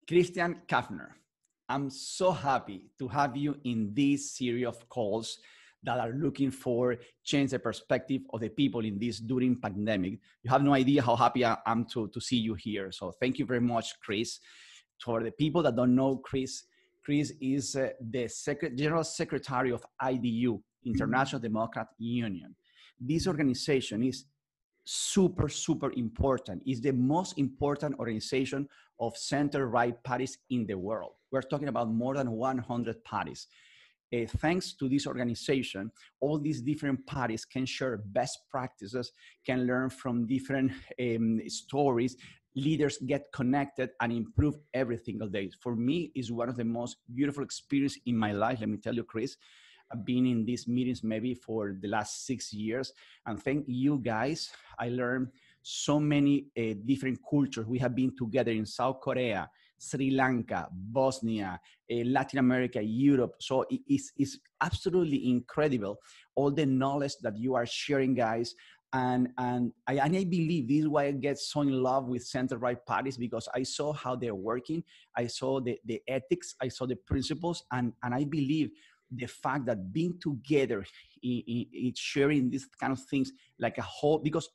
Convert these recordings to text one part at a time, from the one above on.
Christian Kattner, I'm so happy to have you in this series of calls that are looking for change the perspective of the people in this during pandemic. You have no idea how happy I am to see you here. So thank you very much, Chris. For the people that don't know Chris, Chris is the General Secretary of IDU, International Democrat Union. This organization is super, super important. It's the most important organization of center-right parties in the world. We're talking about more than 100 parties. Thanks to this organization, all these different parties can share best practices, can learn from different stories. Leaders get connected and improve every single day. For me, it's one of the most beautiful experiences in my life. Let me tell you, Chris, I've been in these meetings maybe for the last 6 years, and thank you guys. I learned so many different cultures. We have been together in South Korea, Sri Lanka, Bosnia, Latin America, Europe. So it's absolutely incredible, all the knowledge that you are sharing, guys. And I believe this is why I get so in love with center-right parties, because I saw how they're working. I saw the ethics, I saw the principles, and I believe the fact that being together in sharing these kind of things like a whole, because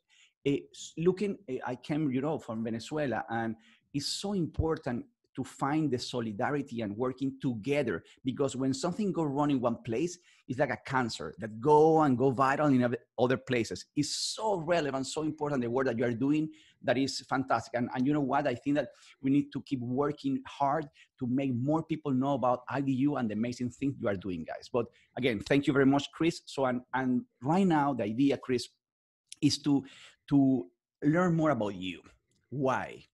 I came, from Venezuela, and it's so important to find the solidarity and working together, because when something goes wrong in one place, it's like a cancer that go viral in other places. It's so relevant, so important, the work that you are doing, that is fantastic. And you know what? I think that we need to keep working hard to make more people know about IDU and the amazing things you are doing, guys. But again, thank you very much, Chris. So, and right now, the idea, Chris, is to learn more about you. Why?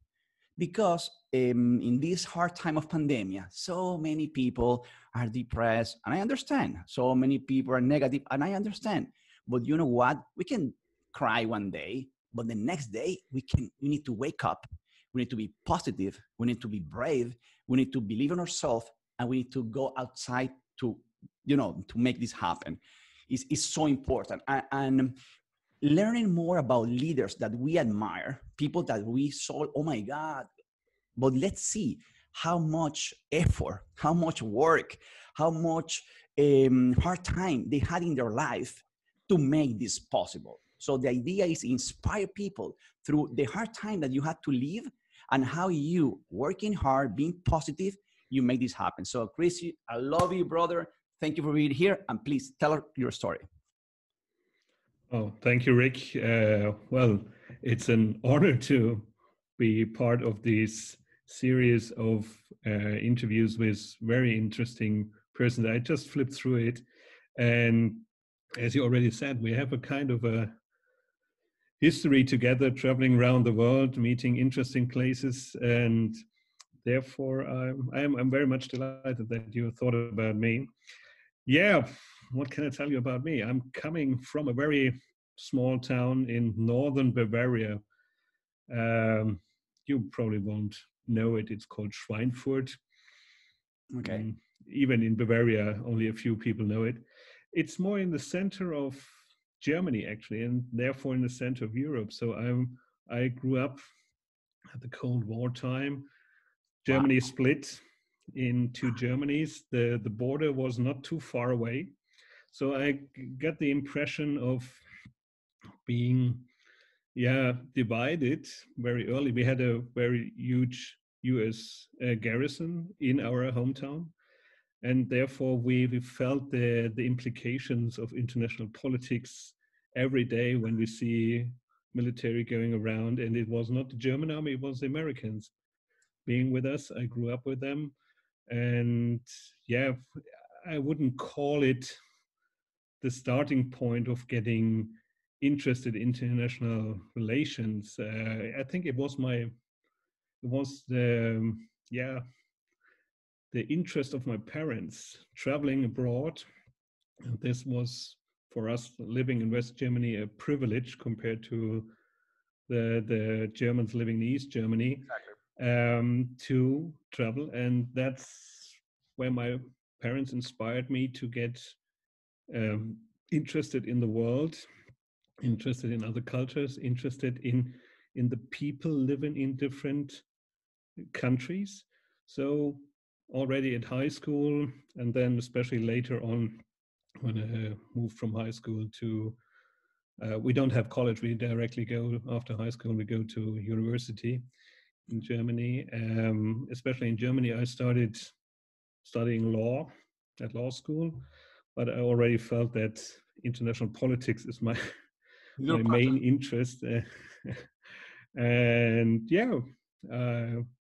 Because in this hard time of pandemic, so many people are depressed, and I understand. So many people are negative, and I understand. But you know what? We can cry one day, but the next day we need to wake up. We need to be positive. We need to be brave. We need to believe in ourselves, and we need to go outside to make this happen. It's so important. And learning more about leaders that we admire, people that we saw, oh my God, but let's see how much effort, how much work, how much hard time they had in their life to make this possible. So the idea is inspire people through the hard time that you had to live, and how you, working hard, being positive, you make this happen. So Chris, I love you, brother. Thank you for being here, and please tell your story. Oh, thank you, Rick. Well, it's an honor to be part of this series of interviews with very interesting persons. I just flipped through it, and as you already said, we have a kind of a history together, traveling around the world, meeting interesting places, and therefore I'm very much delighted that you thought about me. Yeah, what can I tell you about me? I'm coming from a very small town in northern Bavaria. You probably won't know it. It's called Schweinfurt. Okay. Even in Bavaria, only a few people know it. It's more in the center of Germany, actually, and therefore in the center of Europe. So I grew up at the Cold War time. Germany split in two Germanys. The border was not too far away. So I got the impression of being divided very early. We had a very huge US garrison in our hometown, and therefore we felt the implications of international politics every day when we see military going around. And it was not the German army, it was the Americans being with us. I grew up with them, and I wouldn't call it the starting point of getting interested in international relations. I think it was the interest of my parents traveling abroad. This was, for us living in West Germany, a privilege compared to the Germans living in East Germany. Exactly. To travel, and that's where my parents inspired me to get interested in the world, interested in other cultures, interested in the people living in different countries. So already at high school, and then especially later on when I moved from high school to, we don't have college, we directly go after high school, we go to university in Germany. Especially in Germany, I started studying law at law school, but I already felt that international politics is my Your my passion. main interest. And yeah,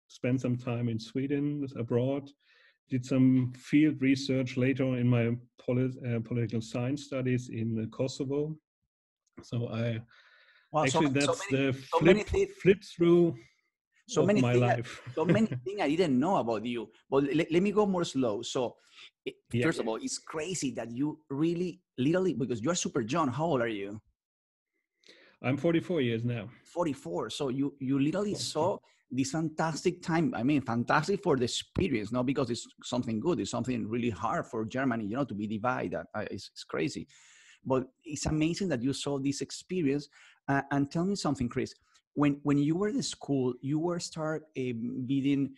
spent some time in Sweden, abroad, did some field research later in my political science studies in Kosovo. So I Wow, actually, that's the so many things, flip through so of many my things, life. so many things I didn't know about you. But let me go more slow. So, Yeah, first of all, it's crazy that you really, literally, because you're super young. How old are you? I'm 44 years now. 44. So you literally 44. saw this fantastic time. I mean, fantastic for the experience, not because it's something good. It's something really hard for Germany, to be divided. It's crazy. But it's amazing that you saw this experience. And tell me something, Chris. When you were in school, you were start being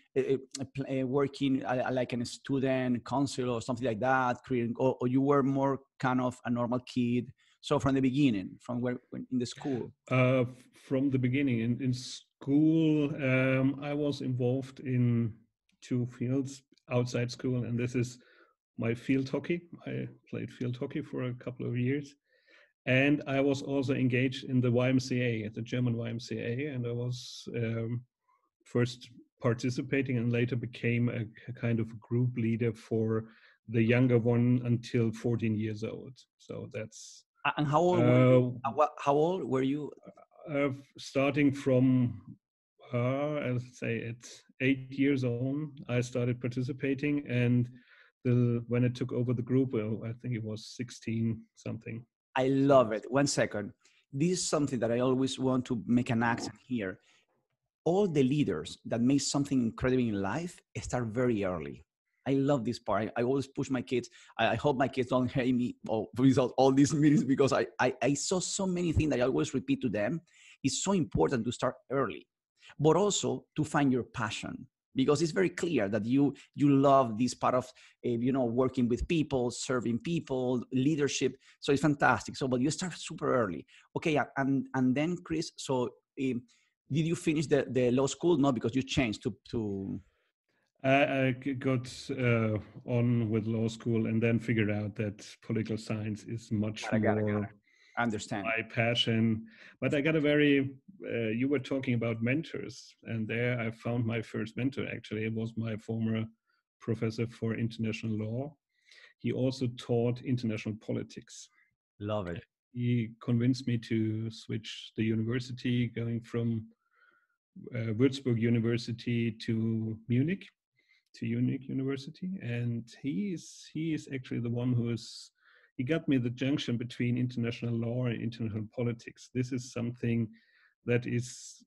working like a student council or something like that, creating, or you were more kind of a normal kid. So from the beginning, from when in the school. From the beginning, in school, I was involved in two fields outside school, and this is my field hockey. I played field hockey for a couple of years. And I was also engaged in the YMCA, the German YMCA, and I was first participating and later became a kind of group leader for the younger one until 14 years old. So that's And how old were you? How old were you? starting from, I'd say at 8 years old, I started participating, and when I took over the group, I think it was 16 something. I So love it. 1 second. This is something that I always want to make an accent here. All the leaders that make something incredible in life start very early. I love this part. I always push my kids. I hope my kids don't hate me without all these meetings, because I saw so many things that I always repeat to them. It's so important to start early, but also to find your passion, because it's very clear that you love this part of working with people, serving people, leadership. So it's fantastic. So but you start super early. Okay. And then Chris, so did you finish the law school? No, because you changed to I got on with law school and then figured out that political science is much got it. more I understand. my passion. But I got a very, you were talking about mentors, and there I found my first mentor. Actually, it was my former professor for international law. He also taught international politics. Love it. He convinced me to switch the university, going from Würzburg University to Munich University, and he is actually the one he got me the junction between international law and international politics. This is something that is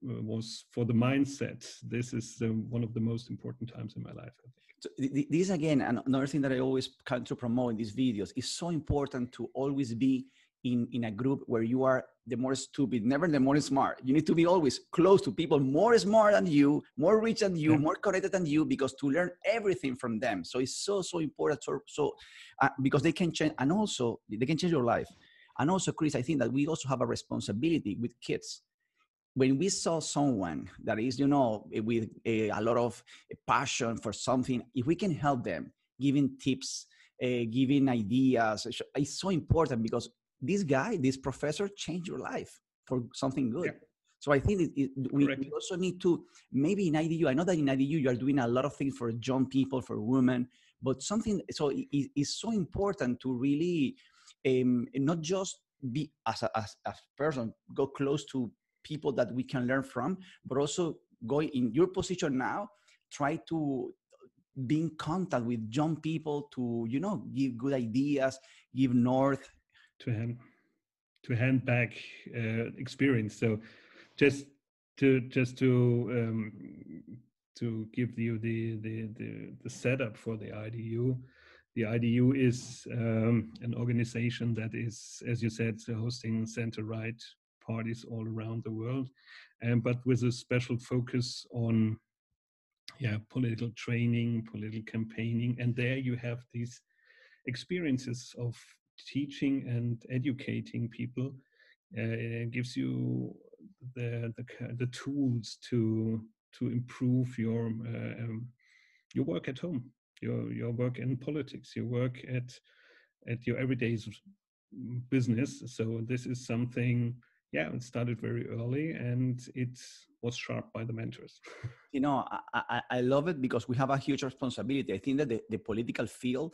was for the mindset. This is one of the most important times in my life, I think. So this again, another thing that I always kind to promote in these videos, is so important to always be in a group where you are the more stupid, never the more smart. You need to be always close to people more smart than you, more rich than you, more connected than you, because to learn everything from them. So it's so important. Because they can change, and also they can change your life. And also, Chris, I think that we also have a responsibility with kids. When we saw someone that is, with a lot of passion for something, if we can help them, giving tips, giving ideas, it's so important, because this professor changed your life for something good. Yeah. So I think we also need to, maybe in IDU, I know that in IDU you are doing a lot of things for young people, for women, but something, so it's so important to really not just be as a person, go close to people that we can learn from, but also go in your position now, try to be in contact with young people to, give good ideas, give north. To hand back experience. So just to give you the setup for the IDU. The IDU is an organization that is, as you said, hosting center-right parties all around the world, but with a special focus on political training, political campaigning, and there you have these experiences of teaching and educating people. It gives you the tools to improve your work at home, your work in politics, your work at your everyday business. So this is something, it started very early, and it was sharp by the mentors. You know, I love it because we have a huge responsibility. I think that the political field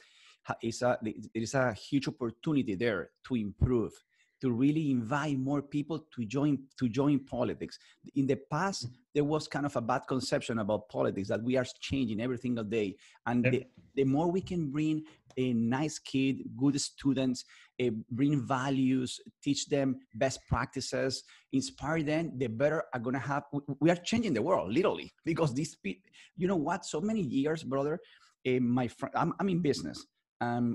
there is a huge opportunity there to improve, to really invite more people to join politics. In the past, there was kind of a bad conception about politics that we are changing every single day. And the more we can bring a nice kid, good students, bring values, teach them best practices, inspire them, the better are going to have. We are changing the world, literally, because these people, you know what, so many years, brother, my friend, I'm in business.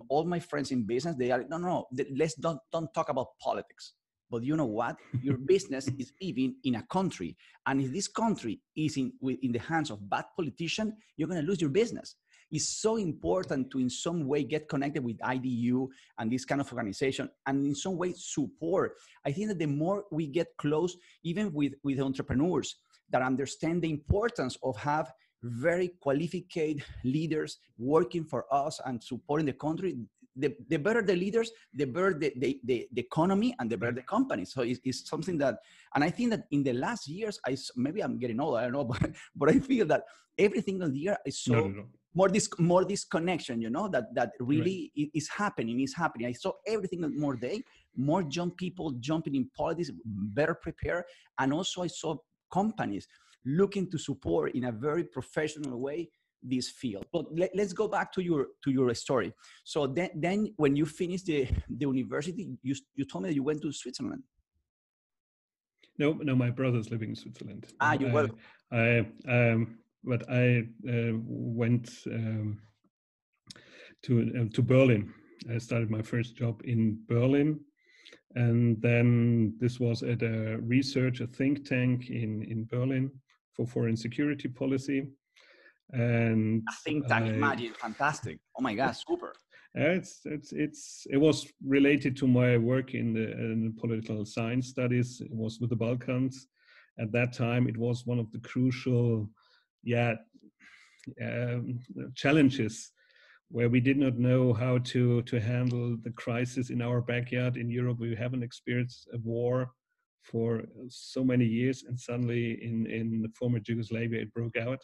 All my friends in business, they are, no, let's don't talk about politics. But you know what? Your business is living in a country. And if this country is in the hands of bad politicians, you're going to lose your business. It's so important to in some way get connected with IDU and this kind of organization, and in some way support. I think that the more we get close, even with entrepreneurs that understand the importance of have very qualified leaders working for us and supporting the country, the better the leaders, the better the economy, and the better the company. So it's something that, and I think that in the last years, maybe I'm getting old, I don't know, but I feel that every single year I saw more this connection, you know, that really is happening. I saw everything more day, more young people jumping in politics, better prepared, and also I saw companies looking to support in a very professional way this field. But let's go back to your story. So then when you finished the university, you told me that you went to Switzerland. No, my brother's living in Switzerland. You were. But I went to Berlin. I started my first job in Berlin, and then this was at a think tank in Berlin for foreign security policy. And a think tank, imagine, fantastic! Oh my God, super! It was related to my work in the political science studies. It was with the Balkans. At that time, it was one of the crucial, challenges where we did not know how to handle the crisis in our backyard in Europe. We haven't experienced a war for so many years, and suddenly in the former Yugoslavia it broke out,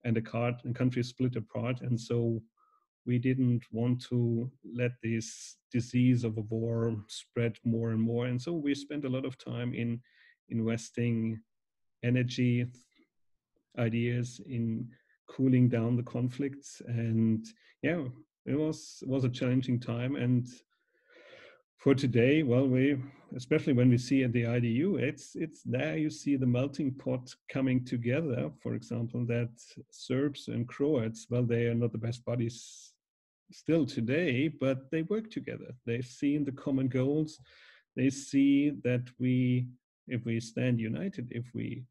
and the country split apart. And so we didn't want to let this disease of a war spread more and more. And so we spent a lot of time in investing energy, ideas in cooling down the conflicts. And it was a challenging time. And for today, well, especially when we see at the IDU, it's there you see the melting pot coming together. For example, that Serbs and Croats, well, they are not the best buddies still today, but they work together. They've seen the common goals. They see that if we stand united, if we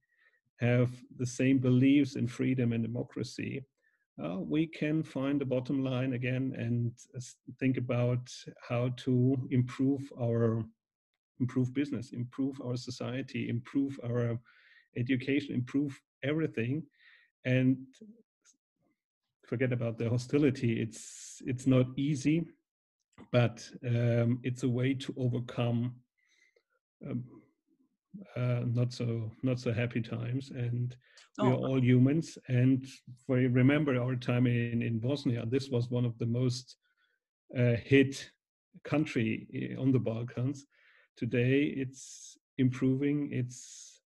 have the same beliefs in freedom and democracy, we can find the bottom line again and think about how to improve business, improve our society, improve our education, improve everything, and forget about the hostility. It's not easy, but it's a way to overcome not so happy times. And we are all humans. And we remember our time in Bosnia. This was one of the most hit country on the Balkans. Today it's improving. It's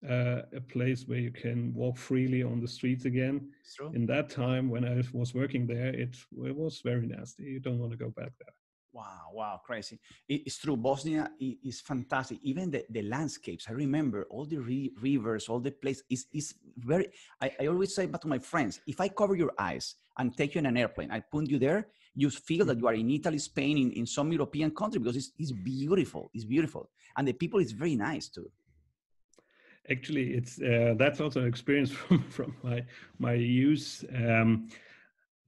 a place where you can walk freely on the streets again. In that time when I was working there, it was very nasty. You don't want to go back there. Wow, crazy. It's true. Bosnia is fantastic. Even the landscapes. I remember all the rivers, all the place is very, I always say to my friends, if I cover your eyes and take you in an airplane, I put you there, you feel that you are in Italy, Spain, in some European country, because it's beautiful. It's beautiful. And the people is very nice too. Actually, it's that's also an experience from my youth.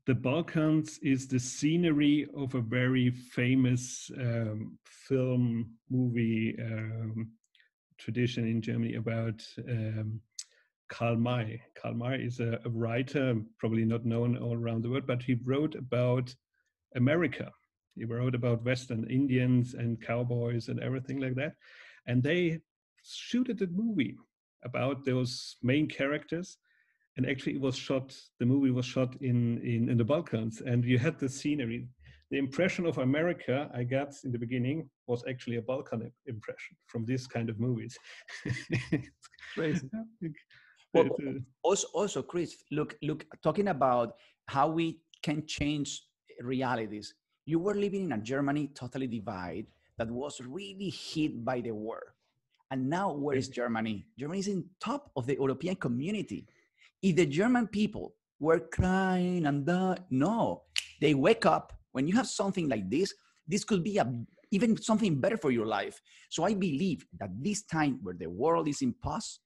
The Balkans is the scenery of a very famous film movie tradition in Germany about Karl May. Karl May is a writer, probably not known all around the world, but he wrote about America. He wrote about Western Indians and cowboys and everything like that. And they shooted a movie about those main characters. And actually the movie was shot in the Balkans. And you had the scenery. The impression of America I got in the beginning was actually a Balkan impression from this kind of movies. Crazy. Well, also, Chris, look, talking about how we can change realities. You were living in a Germany totally divided that was really hit by the war. And now where is Germany? Germany is in top of the European community. If the German people were crying and no, they wake up. When you have something like this could be even something better for your life. So I believe that this time where the world is in pause,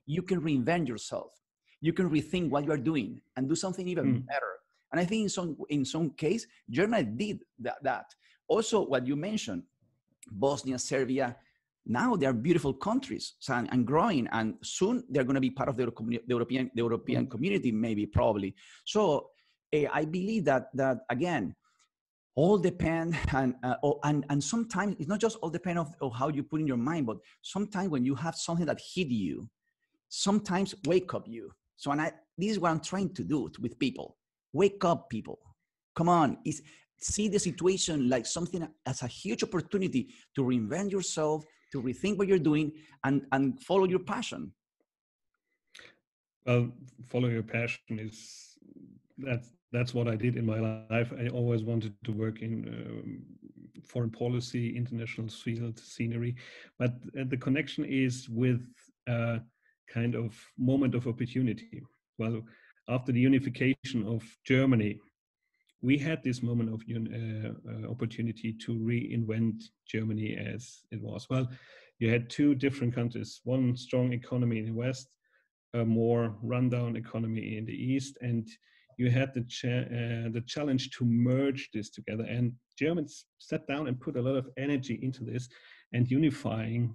you can reinvent yourself. You can rethink what you are doing and do something even better. And I think in some case, Germany did that. Also, what you mentioned, Bosnia, Serbia, now they are beautiful countries and growing, and soon they're going to be part of the European community, maybe, probably. So I believe that again, all depend and sometimes it's not just all depend of how you put in your mind, but sometimes when you have something that hit you, sometimes wake up you. So this is what I'm trying to do with people. Wake up, people. Come on. See the situation like something as a huge opportunity to reinvent yourself, to rethink what you're doing, and follow your passion. Well, follow your passion that's what I did in my life. I always wanted to work in foreign policy, international field, scenery, but the connection is with a kind of moment of opportunity. Well, after the unification of Germany, we had this moment of opportunity to reinvent Germany as it was. Well, you had two different countries, one strong economy in the West, a more rundown economy in the East, and you had the challenge to merge this together. And Germans sat down and put a lot of energy into this and unifying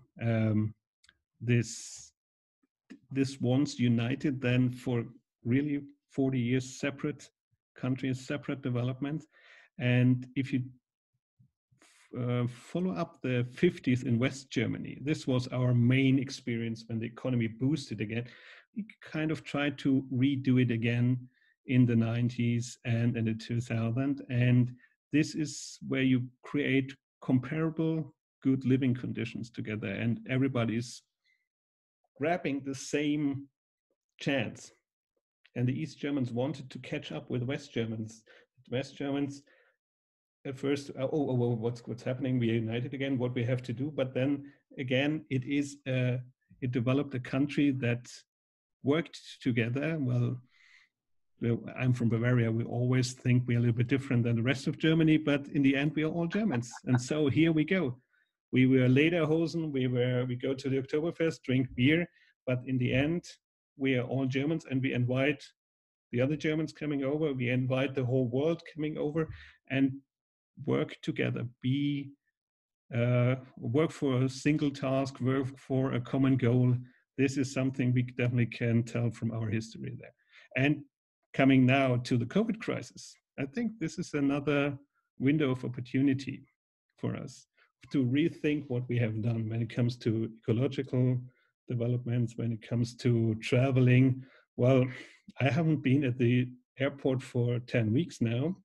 this once united, then for really 40 years, separate countries, separate development. And if you follow up the 50s in West Germany, this was our main experience when the economy boosted again. We kind of tried to redo it again in the 90s and in the 2000s. And this is where you create comparable good living conditions together, and everybody's grabbing the same chance. And the East Germans wanted to catch up with West Germans. West Germans at first, what's happening? We are united again, what we have to do. But then again, it developed a country that worked together. Well, I'm from Bavaria. We always think we're a little bit different than the rest of Germany, but in the end, we are all Germans. And so here we go. We were Lederhosen. We go to the Oktoberfest, drink beer, but in the end, we are all Germans, and we invite the other Germans coming over. We invite the whole world coming over and work together. Work for a single task, work for a common goal. This is something we definitely can tell from our history there. And coming now to the COVID crisis, I think this is another window of opportunity for us to rethink what we have done when it comes to ecological developments, when it comes to traveling. Well, I haven't been at the airport for 10 weeks now,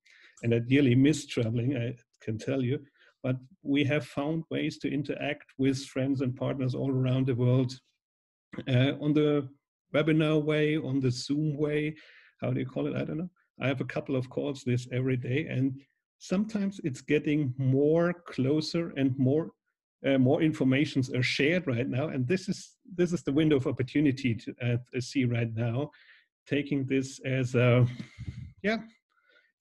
and I dearly miss traveling, I can tell you. But we have found ways to interact with friends and partners all around the world on the webinar way, on the Zoom way. How do you call it? I don't know. I have a couple of calls this every day, and sometimes it's getting more closer and more informations are shared right now. And this is the window of opportunity to see right now, taking this as it's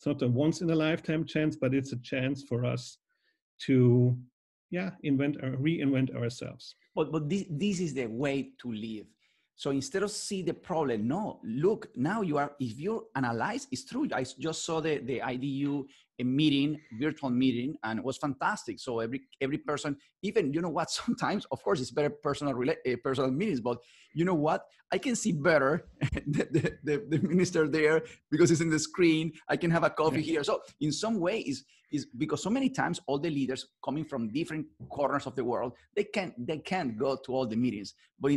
not a once in a lifetime chance, but it's a chance for us to reinvent ourselves. But this is the way to live. So instead of see the problem, no, look, now you are, if you analyze, it's true. I just saw the IDU meeting, virtual meeting, and it was fantastic. So every person, even, you know what, sometimes, of course, it's better personal meetings, but you know what? I can see better the minister there because it's in the screen. I can have a coffee here. So in some way, is because so many times all the leaders coming from different corners of the world, they can't go to all the meetings. But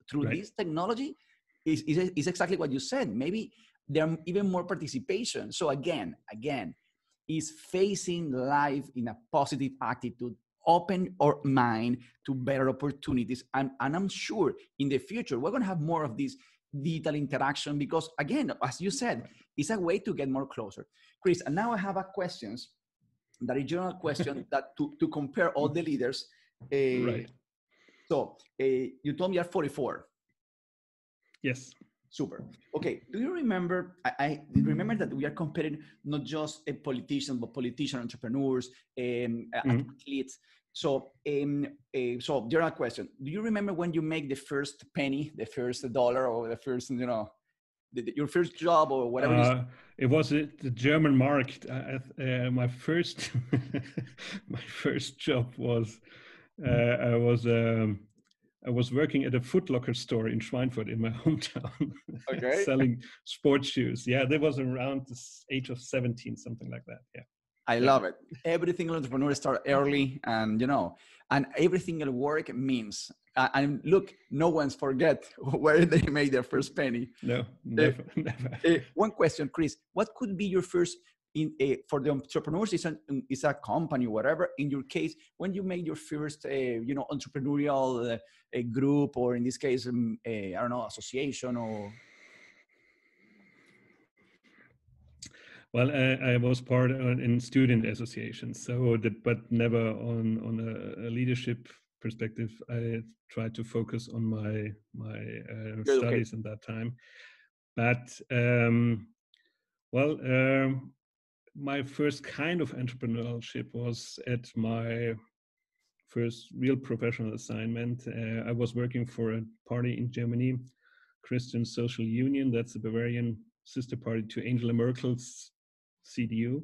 through this technology, is exactly what you said. Maybe there are even more participation. So again, is facing life in a positive attitude, open our mind to better opportunities. And I'm sure in the future, we're going to have more of this digital interaction because, again, as you said, it's a way to get more closer. Chris, and now I have a questions, that is general question that to compare all the leaders. So you told me you're 44. Yes. Super. Okay. Do you remember? I remember that we are comparing not just a politician, but politician, entrepreneurs, athletes. So, so general question: do you remember when you make the first penny, the first dollar, or the first, your first job or whatever? It was the German mark. My first, my first job was I was working at a Foot Locker store in Schweinfurt in my hometown, selling sports shoes. Yeah, that was around the age of 17, something like that. Yeah. I love it. Every single entrepreneur start early, and and every single work means. And look, no one's forget where they made their first penny. No, never. One question, Chris: what could be your first? For the entrepreneurs, it's a company, whatever. In your case, when you made your first, entrepreneurial group, or in this case, I don't know, association or. Well, I was part in student associations, but never on a leadership perspective. I tried to focus on my studies in that time. But my first kind of entrepreneurship was at my first real professional assignment. I was working for a party in Germany, Christian Social Union. That's a Bavarian sister party to Angela Merkel's CDU. Wow.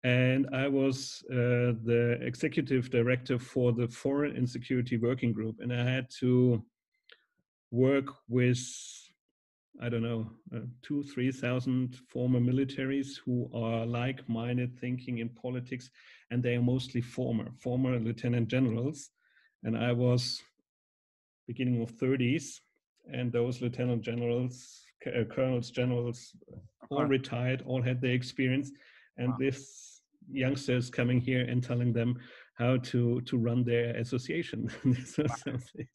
And I was the executive director for the Foreign and Security Working Group. And I had to work with, I don't know, 2,000-3,000 former militaries who are like-minded thinking in politics. And they are mostly former lieutenant generals. And I was beginning of 30s. And those lieutenant generals, colonels, generals, all retired, all had their experience. And this youngsters coming here and telling them how to run their association. This was something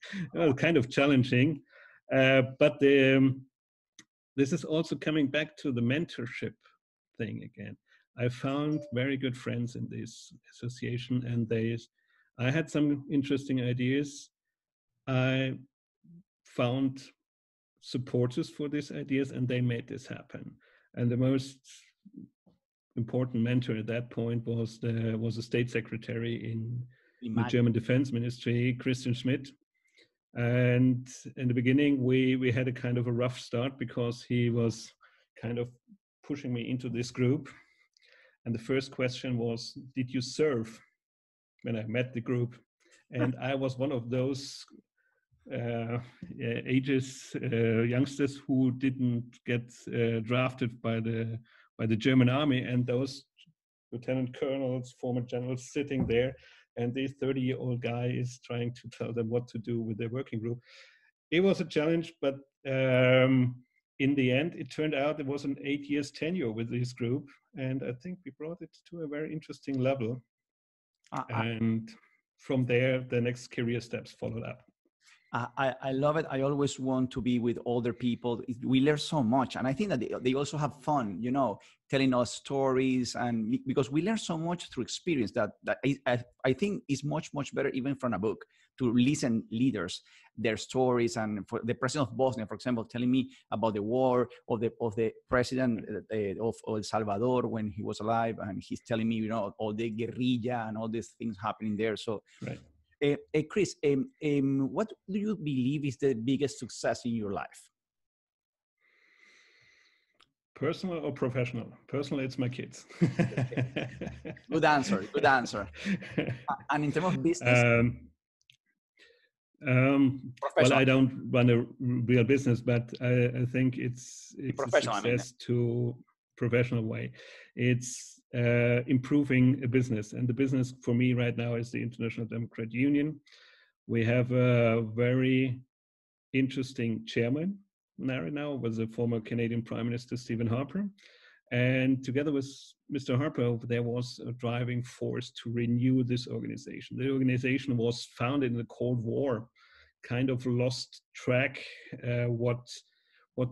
kind of challenging. But this is also coming back to the mentorship thing again. I found very good friends in this association, and I had some interesting ideas. I found supporters for these ideas, and they made this happen. And the most important mentor at that point was a state secretary in the German Defense Ministry, Christian Schmidt. And in the beginning, we had a kind of a rough start because he was kind of pushing me into this group. And the first question was, did you serve? When I met the group. And I was one of those youngsters who didn't get drafted by the German army, and those lieutenant colonels, former generals sitting there, and this 30-year-old guy is trying to tell them what to do with their working group. It was a challenge, but in the end, it turned out it was an 8 years tenure with this group, and I think we brought it to a very interesting level. And from there, the next career steps followed up. I love it. I always want to be with older people. We learn so much. And I think that they also have fun, telling us stories. And because we learn so much through experience that I think is much, much better even from a book to listen leaders, their stories. And for the president of Bosnia, for example, telling me about the war of the president of El Salvador when he was alive. And he's telling me, all the guerrilla and all these things happening there. So Chris, what do you believe is the biggest success in your life? Personal or professional? Personal, it's my kids. Good answer. Good answer. And in terms of business, well, I don't run a real business, but I think it's a success to professional way. It's improving a business, and the business for me right now is the International Democrat Union. We have a very interesting chairman right now, was a former Canadian Prime Minister, Stephen Harper. And together with Mr. Harper, there was a driving force to renew this organization. The organization was founded in the Cold War, kind of lost track what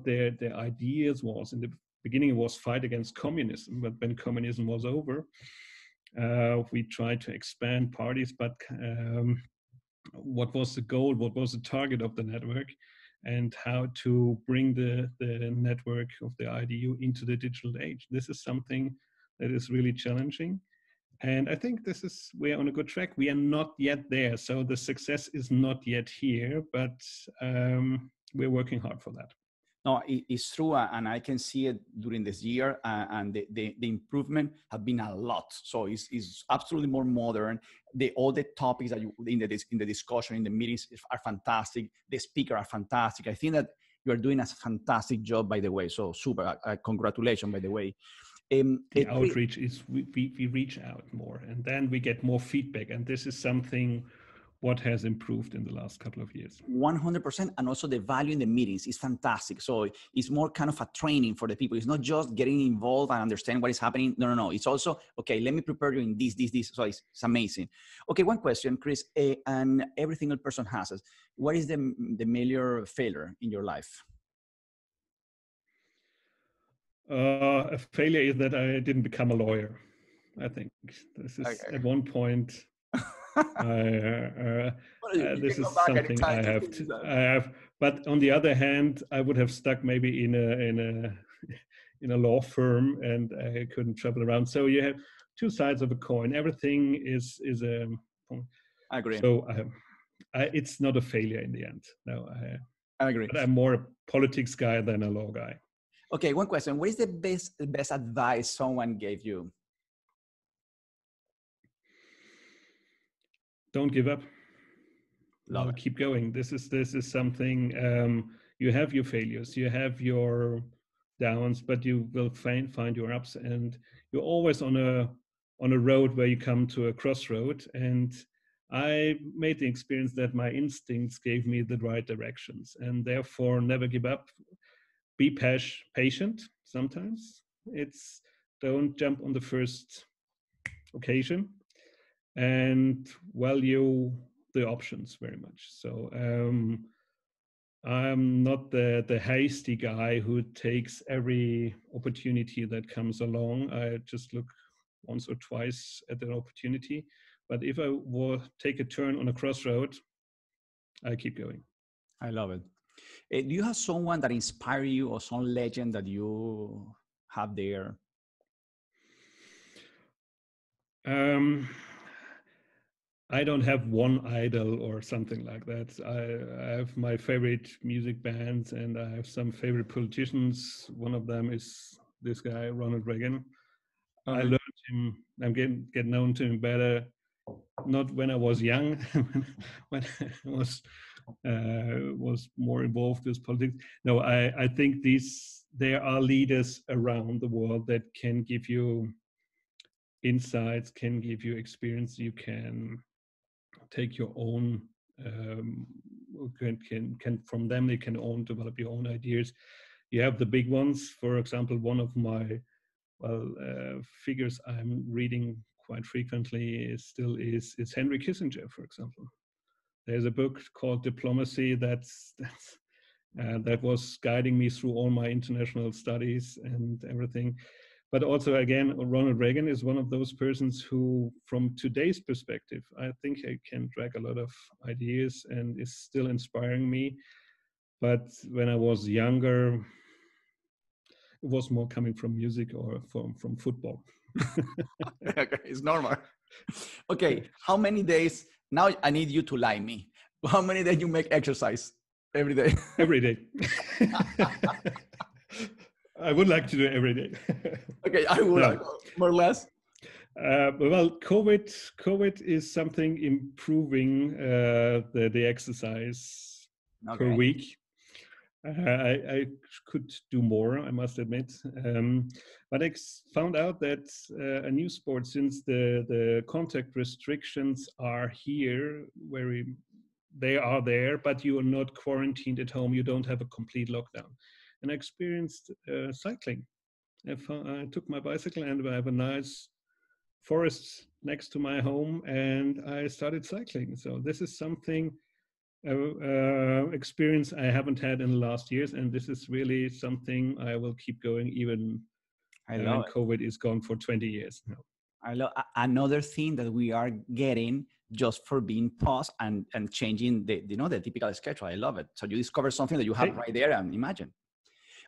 their ideas was. In the beginning, it was fight against communism, but when communism was over, we tried to expand parties, but what was the goal, what was the target of the network, and how to bring the network of the IDU into the digital age. This is something that is really challenging. And I think we're on a good track. We are not yet there. So the success is not yet here, but we're working hard for that. No, it's true, and I can see it during this year, and the improvement have been a lot. So it's absolutely more modern. All the topics that you in the discussion, in the meetings are fantastic. The speakers are fantastic. I think that you are doing a fantastic job, by the way. So super, congratulations, by the way. The outreach is we reach out more, and then we get more feedback, and this is something what has improved in the last couple of years. 100%, and also the value in the meetings is fantastic. So it's more kind of a training for the people. It's not just getting involved and understand what is happening. No. It's also, okay, let me prepare you in this. So it's amazing. Okay, one question, Chris, and every single person has it. What is the major failure in your life? A failure is that I didn't become a lawyer. I think this is at one point. This is something I have. But on the other hand, I would have stuck maybe in a law firm, and I couldn't travel around. So you have two sides of a coin. Everything is a. I agree. So it's not a failure in the end. No, I agree. But I'm more a politics guy than a law guy. Okay, one question. What is the best advice someone gave you? Don't give up. Keep going. This is something. You have your failures, you have your downs, but you will find your ups, and you're always on a road where you come to a crossroad. And I made the experience that my instincts gave me the right directions, and therefore never give up. Be patient. Sometimes don't jump on the first occasion, and value the options very much. So I'm not the hasty guy who takes every opportunity that comes along. I just look once or twice at an opportunity. But if I will take a turn on a crossroad, I keep going. I love it. Do you have someone that inspires you, or some legend that you have there? I don't have one idol or something like that. I have my favorite music bands, and I have some favorite politicians. One of them is this guy, Ronald Reagan. I learned him. I'm getting known to him better, not when I was young, when I was more involved with politics. No, I think there are leaders around the world that can give you insights, can give you experience. You can take your own, can from them you can develop your own ideas. You have the big ones. For example, one of my figures I'm reading quite frequently is Henry Kissinger, for example. There's a book called Diplomacy that was guiding me through all my international studies and everything. But also, again, Ronald Reagan is one of those persons who, from today's perspective, I think I can drag a lot of ideas and is still inspiring me. But when I was younger, it was more coming from music or from football. Okay, it's normal. Okay, how many days Now I need you to lie me. How many days you make exercise every day? Every day. I would like to do it every day. Okay, I would No. more or less. Well, COVID is something improving the exercise per week. I could do more, I must admit. But I found out that a new sport, since the contact restrictions are here, they are there, but you are not quarantined at home. You don't have a complete lockdown. And I experienced cycling. I took my bicycle, and I have a nice forest next to my home, and I started cycling. So this is something experience I haven't had in the last years, and this is really something I will keep going even when COVID is gone for 20 years now. I love another thing that we are getting just for being paused and changing the typical schedule. I love it. So you discover something that you have right there, and imagine.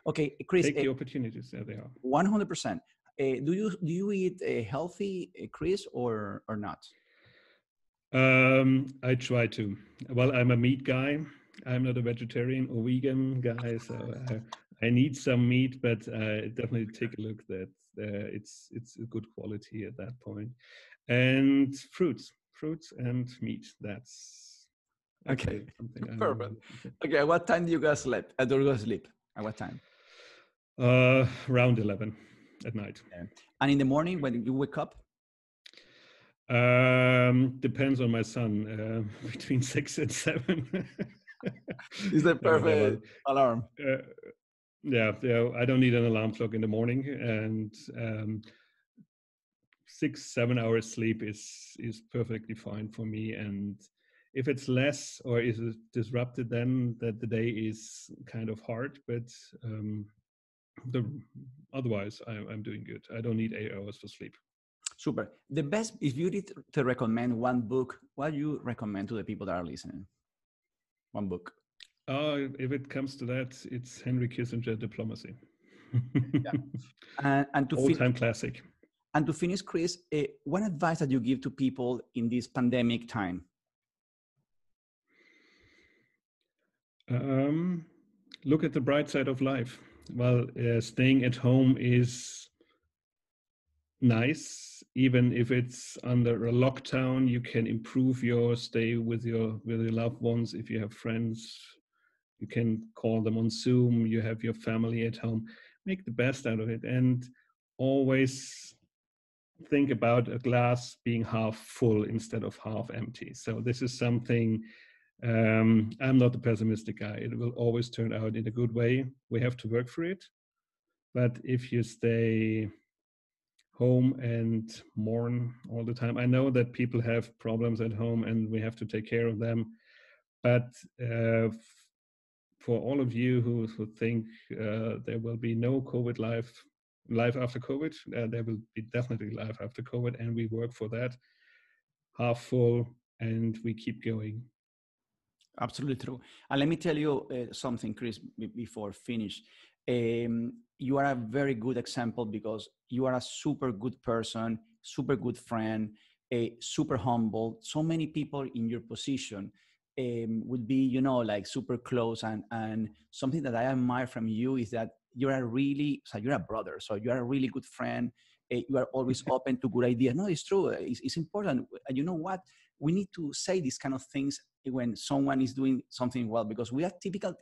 Okay, Chris. Take the opportunities. There they are. 100%. Do you eat healthy, Chris, or not? I try to. Well, I'm a meat guy. I'm not a vegetarian or vegan guy, so I need some meat, but definitely take a look that it's a good quality at that point. And fruits and meat. That's okay. Something Perfect. Okay, at what time do you guys sleep? Do you guys sleep? At what time? Around 11 at night. Yeah. And in the morning when you wake up? Depends on my son. Between 6 and 7. Is that perfect alarm? Yeah. I don't need an alarm clock in the morning, and 6-7 hours sleep is perfectly fine for me. And if it's less or is it disrupted, then that the day is kind of hard. But otherwise, I'm doing good. I don't need 8 hours for sleep. Super. The best, if you need to recommend one book, what do you recommend to the people that are listening? One book. If it comes to that, it's Henry Kissinger, Diplomacy. Yeah. And to all-time classic. And to finish, Chris, what advice that you give to people in this pandemic time? Look at the bright side of life. Well, staying at home is nice. Even if it's under a lockdown, you can improve your stay with your loved ones. If you have friends, you can call them on Zoom. You have your family at home. Make the best out of it, and always think about a glass being half full instead of half empty. So this is something. I'm not a pessimistic guy. It will always turn out in a good way. We have to work for it. But if you stay home and mourn all the time, I know that people have problems at home and we have to take care of them. But for all of you who think there will be no COVID life after COVID, there will be definitely life after COVID, and we work for that. Half full, and we keep going. Absolutely true. And let me tell you something, Chris, before finish. You are a very good example because you are a super good person, super good friend, super humble. So many people in your position would be, like super close. And something that I admire from you is that you're a brother. So you're a really good friend. You are always open to good ideas. No, it's true. It's important. And you know what? We need to say these kind of things when someone is doing something well, because we are typical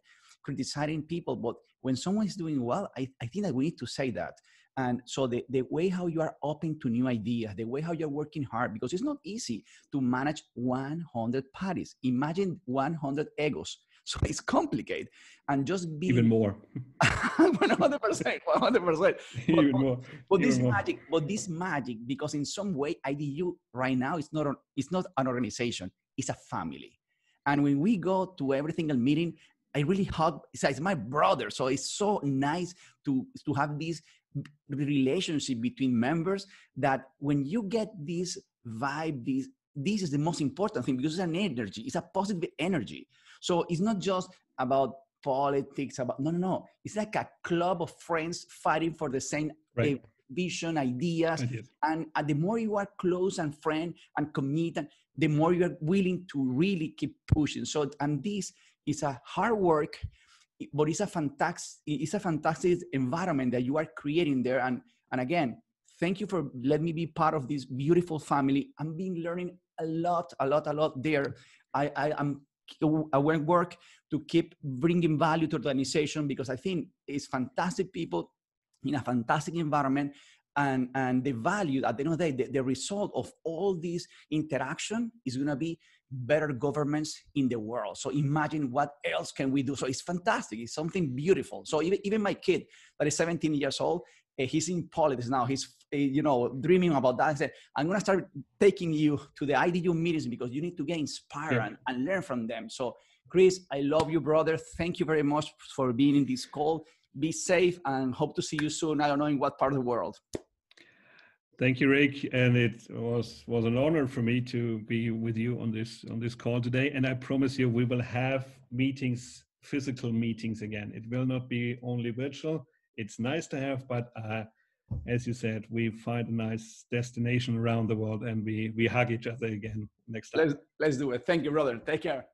criticizing people, but when someone is doing well, I think that we need to say that. And so the way how you are open to new ideas, the way how you're working hard, because it's not easy to manage 100 parties. Imagine 100 egos. So it's complicated. And just be even more. 100%. Even more. But this magic, because in some way IDU right now it's not an organization, it's a family. And when we go to every single meeting, I really hug. It's my brother. So it's so nice to have this relationship between members, that when you get this vibe, this is the most important thing, because it's an energy. It's a positive energy. So it's not just about politics, no. It's like a club of friends fighting for the same vision, ideas. Ideas. And the more you are close and friend and committed, the more you are willing to really keep pushing. So, and this is a hard work, but it's a fantastic environment that you are creating there. And again, thank you for letting me be part of this beautiful family. I'm being learning a lot there. I work to keep bringing value to the organization, because I think it's fantastic people in a fantastic environment, and the value at the end of the day, the result of all this interaction is going to be better governments in the world. So imagine what else can we do. So it's fantastic. It's something beautiful. So even my kid that is 17 years old, he's in politics now. He's dreaming about that. I said, I'm going to start taking you to the IDU meetings because you need to get inspired and learn from them. So Chris, I love you, brother. Thank you very much for being in this call. Be safe and hope to see you soon. I don't know in what part of the world. Thank you, Rick. And it was an honor for me to be with you on this call today. And I promise you, we will have meetings, physical meetings again. It will not be only virtual. It's nice to have, but as you said, we find a nice destination around the world and we hug each other again next time. Let's do it. Thank you, brother. Take care.